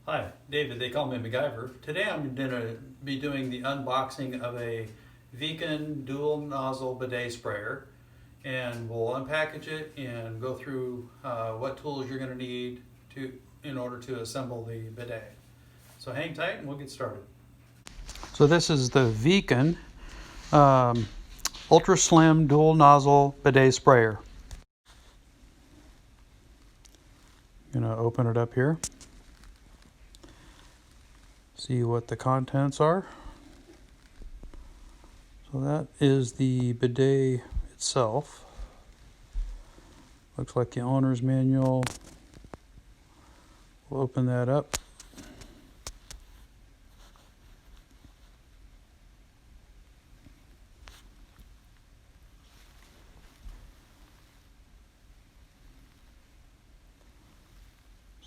Hi, David. They call me MacGyver. Today I'm going to be doing the unboxing of a Veken dual nozzle bidet sprayer, and we'll unpackage it and go through what tools you're going to need in order to assemble the bidet. So hang tight and we'll get started. So this is the Veken Ultra Slim dual nozzle bidet sprayer. I'm going to open it up here. See what the contents are. So that is the bidet itself. Looks like the owner's manual. We'll open that up.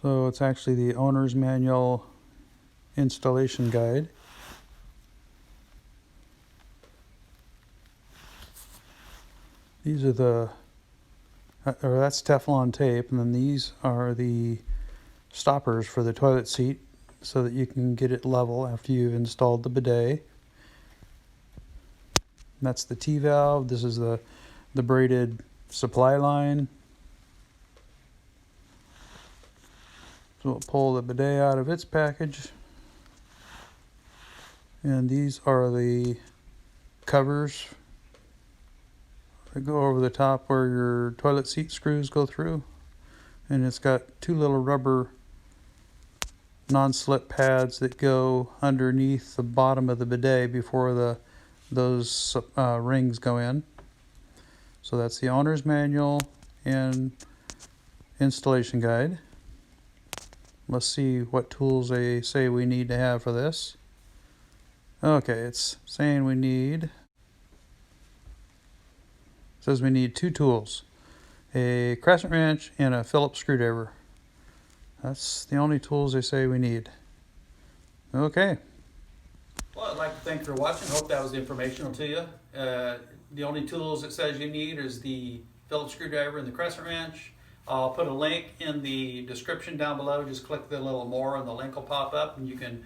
So it's actually the owner's manual installation guide. These are that's Teflon tape, and then these are the stoppers for the toilet seat so that you can get it level after you've installed the bidet. And that's the T-valve. This is the braided supply line. So we'll pull the bidet out of its package. And these are the covers that go over the top where your toilet seat screws go through. And it's got two little rubber non-slip pads that go underneath the bottom of the bidet before those rings go in. So that's the owner's manual and installation guide. Let's see what tools they say we need to have for this. Okay, it's saying says we need two tools, a crescent wrench and a Phillips screwdriver. That's the only tools they say we need. Okay. Well, I'd like to thank you for watching. Hope that was informational to you. The only tools it says you need is the Phillips screwdriver and the crescent wrench. I'll put a link in the description down below. Just click the little more and the link will pop up, and you can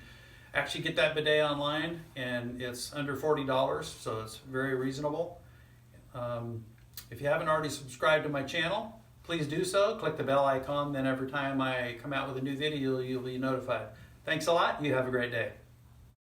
actually get that bidet online, and it's under $40, so it's very reasonable. If you haven't already subscribed to my channel, please do so. Click the bell icon, then every time I come out with a new video, you'll be notified. Thanks a lot. You have a great day.